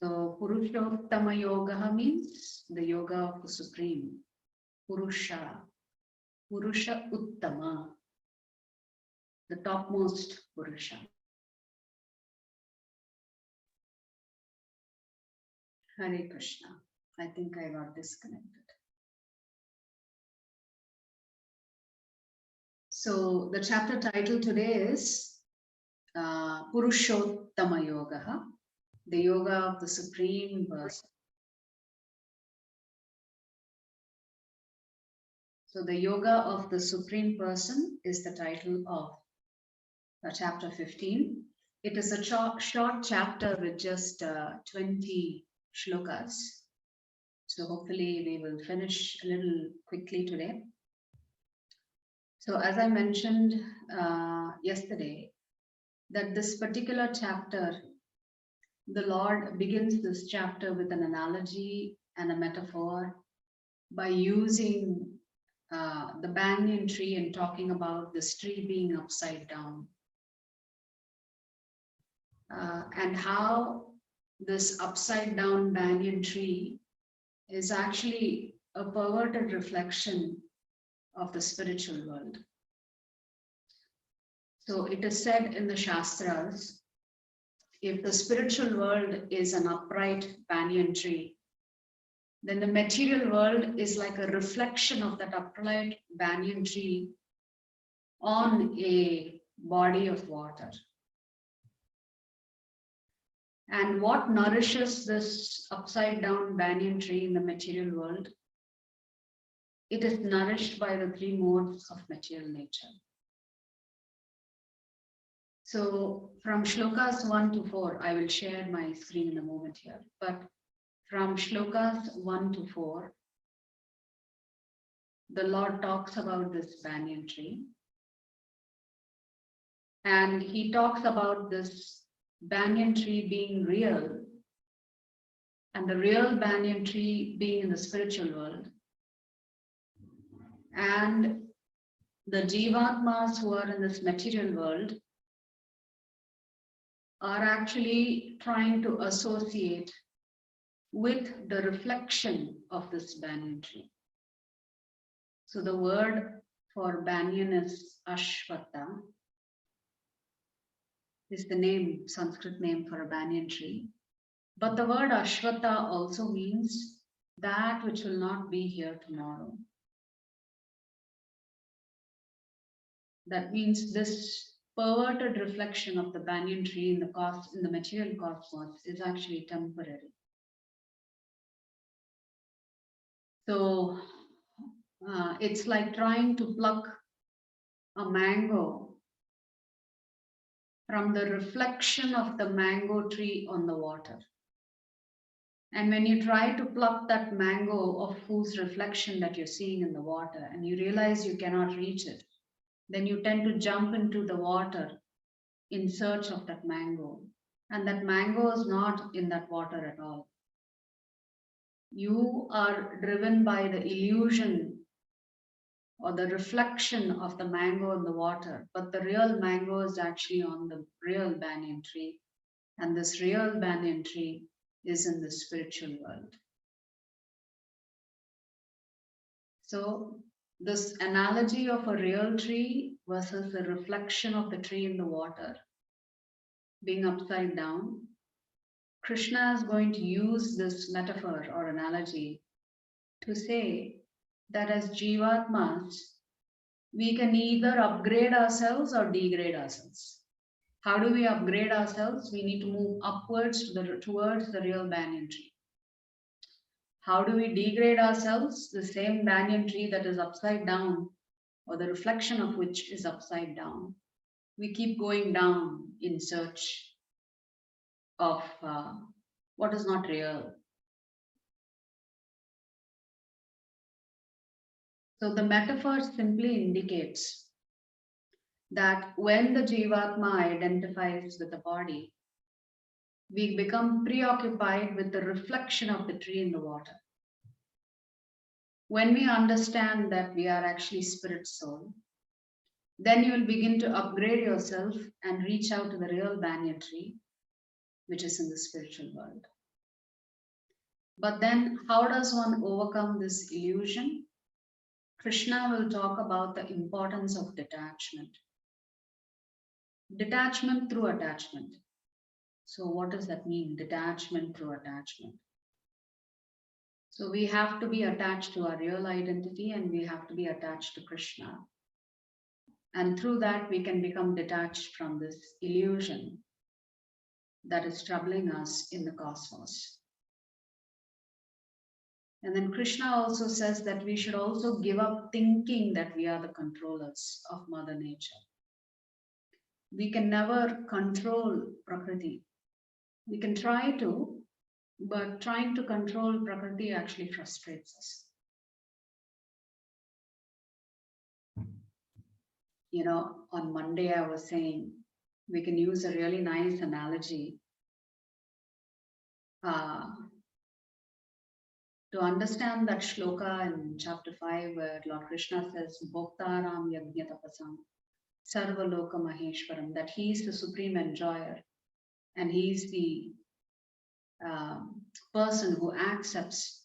So Purushottama Yoga means the yoga of the Supreme. Purusha. Purusha Uttama. The topmost Purusha. Hare Krishna. I think I got disconnected. So the chapter title today is Purushottama Yoga, the yoga of the Supreme Person. So the yoga of the Supreme Person is the title of chapter 15. It is a short chapter with just 20 shlokas. So hopefully we will finish a little quickly today. So as I mentioned yesterday, that this particular chapter, the Lord begins this chapter with an analogy and a metaphor by using the banyan tree and talking about this tree being upside down. And how this upside down banyan tree is actually a perverted reflection of the spiritual world. So it is said in the Shastras, if the spiritual world is an upright banyan tree, then the material world is like a reflection of that upright banyan tree on a body of water. And what nourishes this upside down banyan tree in the material world? It is nourished by the three modes of material nature. So from shlokas 1 to 4, I will share my screen in a moment here, but from shlokas 1 to 4, the Lord talks about this banyan tree. And he talks about this banyan tree being real, and the real banyan tree being in the spiritual world. And the Jivatmas who are in this material world are actually trying to associate with the reflection of this banyan tree. So the word for banyan is Ashwata, is the name, Sanskrit name for a banyan tree. But the word Ashwata also means that which will not be here tomorrow. That means this perverted reflection of the banyan tree in the material cosmos is actually temporary. So it's like trying to pluck a mango from the reflection of the mango tree on the water. And when you try to pluck that mango of whose reflection that you're seeing in the water, and you realize you cannot reach it, then you tend to jump into the water in search of that mango. And that mango is not in that water at all. You are driven by the illusion or the reflection of the mango in the water, but the real mango is actually on the real banyan tree. And this real banyan tree is in the spiritual world. So this analogy of a real tree versus the reflection of the tree in the water being upside down, Krishna is going to use this metaphor or analogy to say that as Jivatmas, we can either upgrade ourselves or degrade ourselves. How do we upgrade ourselves? We need to move upwards towards the real banyan tree. How do we degrade ourselves? The same banyan tree that is upside down, or the reflection of which is upside down. We keep going down in search of what is not real. So the metaphor simply indicates that when the Jivatma identifies with the body, we become preoccupied with the reflection of the tree in the water. When we understand that we are actually spirit soul, then you will begin to upgrade yourself and reach out to the real banyan tree, which is in the spiritual world. But then how does one overcome this illusion? Krishna will talk about the importance of detachment. Detachment through attachment. So what does that mean? Detachment through attachment. So we have to be attached to our real identity and we have to be attached to Krishna. And through that, we can become detached from this illusion that is troubling us in the cosmos. And then Krishna also says that we should also give up thinking that we are the controllers of Mother Nature. We can never control Prakriti. We can try to, but trying to control Prakriti actually frustrates us. You know, on Monday I was saying we can use a really nice analogy to understand that shloka in chapter 5 where Lord Krishna says, Bhoktaram Yajñatapasam Sarva Loka Maheshwaram, that he is the supreme enjoyer and he is the person who accepts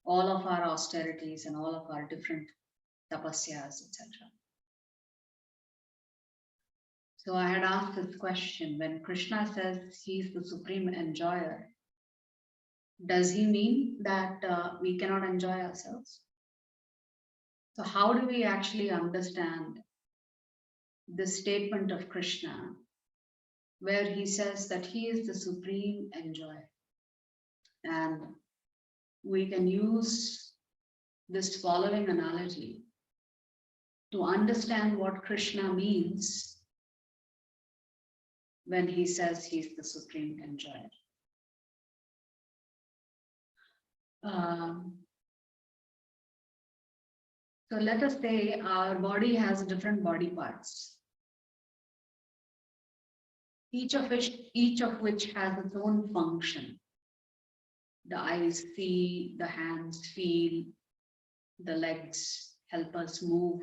all of our austerities and all of our different tapasyas, etc. So I had asked this question, when Krishna says he is the supreme enjoyer, does he mean that we cannot enjoy ourselves? So how do we actually understand this statement of Krishna where he says that he is the supreme enjoyer? And we can use this following analogy to understand what Krishna means when he says he's the supreme enjoyer. So let us say our body has different body parts, each of which has its own function. The eyes see, the hands feel, the legs help us move.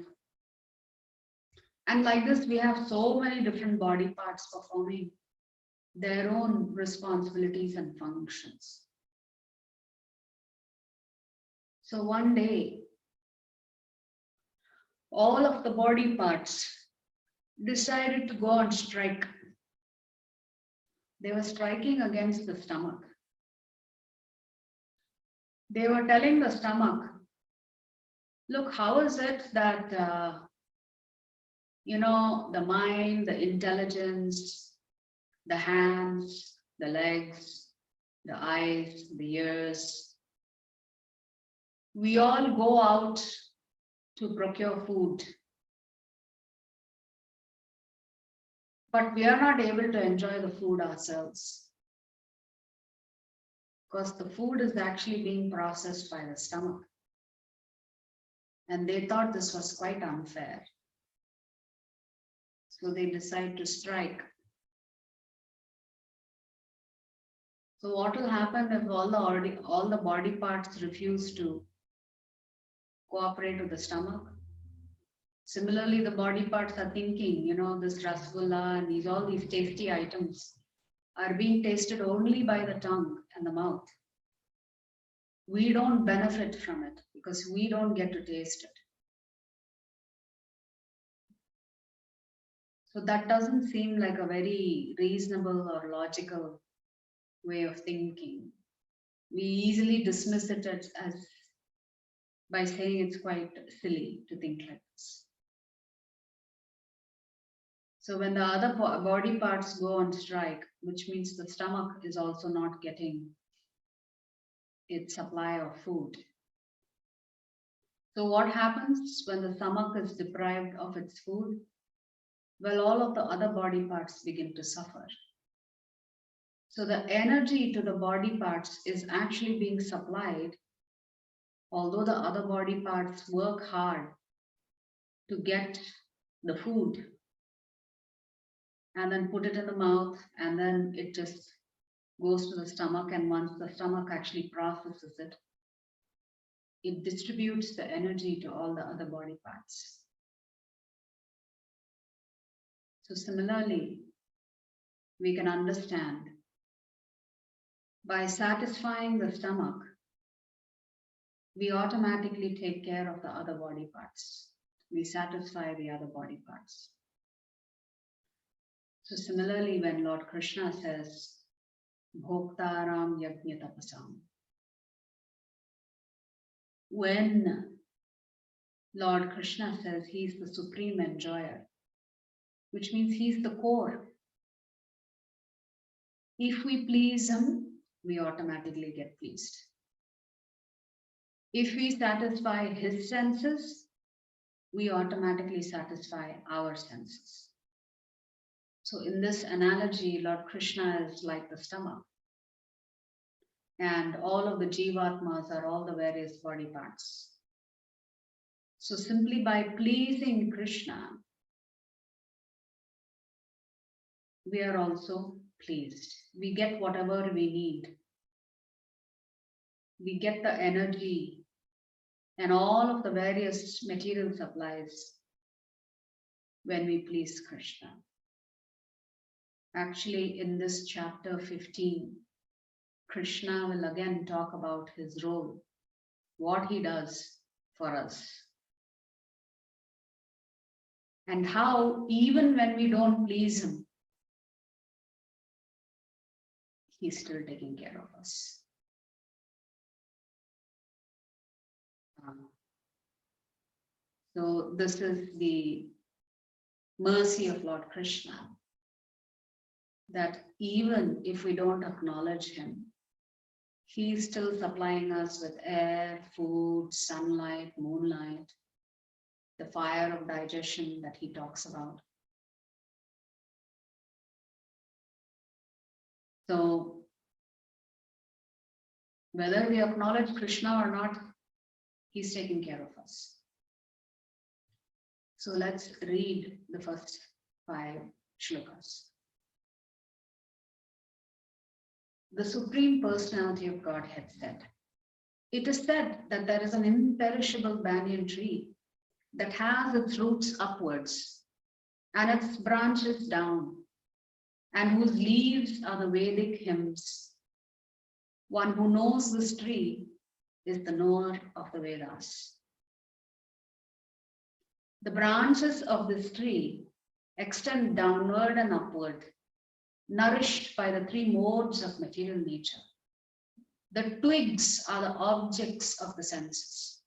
And like this, we have so many different body parts performing their own responsibilities and functions. So one day, all of the body parts decided to go on strike. They were striking against the stomach. They were telling the stomach, look, how is it that, the mind, the intelligence, the hands, the legs, the eyes, the ears, we all go out to procure food, but we are not able to enjoy the food ourselves because the food is actually being processed by the stomach. And they thought this was quite unfair. So they decide to strike. So what will happen if all the body parts refuse to cooperate with the stomach? Similarly, the body parts are thinking, this rasgulla and all these tasty items are being tasted only by the tongue and the mouth. We don't benefit from it because we don't get to taste it. So that doesn't seem like a very reasonable or logical way of thinking. We easily dismiss it as by saying it's quite silly to think like this. So when the other body parts go on strike, which means the stomach is also not getting its supply of food. So what happens when the stomach is deprived of its food? Well, all of the other body parts begin to suffer. So the energy to the body parts is actually being supplied, although the other body parts work hard to get the food and then put it in the mouth, and then it just goes to the stomach, and once the stomach actually processes it, it distributes the energy to all the other body parts. So similarly, we can understand by satisfying the stomach, we automatically take care of the other body parts. We satisfy the other body parts. So similarly, when Lord Krishna says, Bhoktaram Yajna Tapasam, when Lord Krishna says he's the supreme enjoyer, which means he's the core. If we please him, we automatically get pleased. If we satisfy his senses, we automatically satisfy our senses. So in this analogy, Lord Krishna is like the stomach, and all of the Jivatmas are all the various body parts. So simply by pleasing Krishna, we are also pleased. We get whatever we need. We get the energy and all of the various material supplies when we please Krishna. Actually, in this chapter 15, Krishna will again talk about his role, what he does for us, and how even when we don't please him, he's still taking care of us. So this is the mercy of Lord Krishna, that even if we don't acknowledge him, he's still supplying us with air, food, sunlight, moonlight, the fire of digestion that he talks about. So whether we acknowledge Krishna or not, he's taking care of us. So let's read the first 5 shlokas. The Supreme Personality of Godhead said, "It is said that there is an imperishable banyan tree that has its roots upwards and its branches down, and whose leaves are the Vedic hymns. One who knows this tree is the knower of the Vedas. The branches of this tree extend downward and upward, nourished by the 3 modes of material nature. The twigs are the objects of the senses.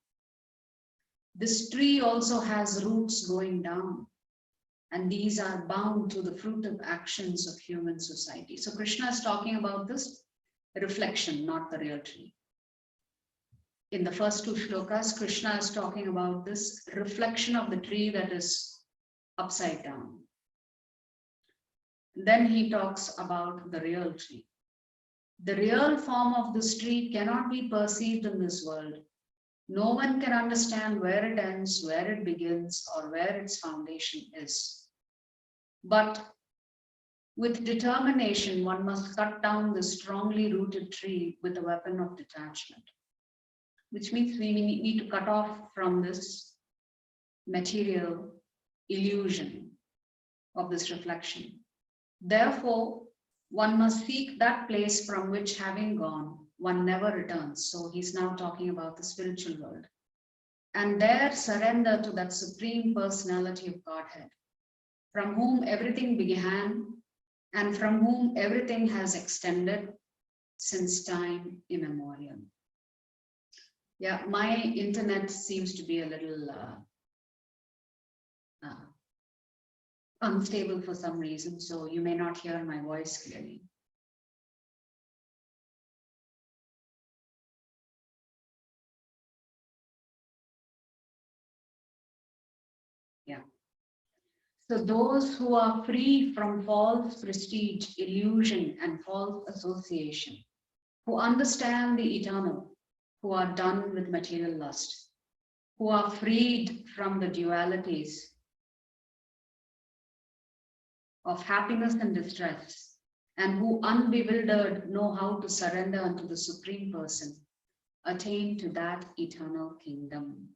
This tree also has roots going down, and these are bound to the fruitive actions of human society." So Krishna is talking about this reflection, not the real tree. In the first 2 shlokas, Krishna is talking about this reflection of the tree that is upside down. Then he talks about the real tree. The real form of this tree cannot be perceived in this world. No one can understand where it ends, where it begins, or where its foundation is. But with determination, one must cut down this strongly rooted tree with a weapon of detachment, which means we need to cut off from this material illusion of this reflection. Therefore, one must seek that place from which, having gone, one never returns. So he's now talking about the spiritual world. And there surrender to that Supreme Personality of Godhead, from whom everything began and from whom everything has extended since time immemorial. Yeah, my internet seems to be a little unstable for some reason, so you may not hear my voice clearly. Yeah. So those who are free from false prestige, illusion, and false association, who understand the eternal, who are done with material lust, who are freed from the dualities of happiness and distress, and who unbewildered know how to surrender unto the Supreme Person, attain to that eternal kingdom.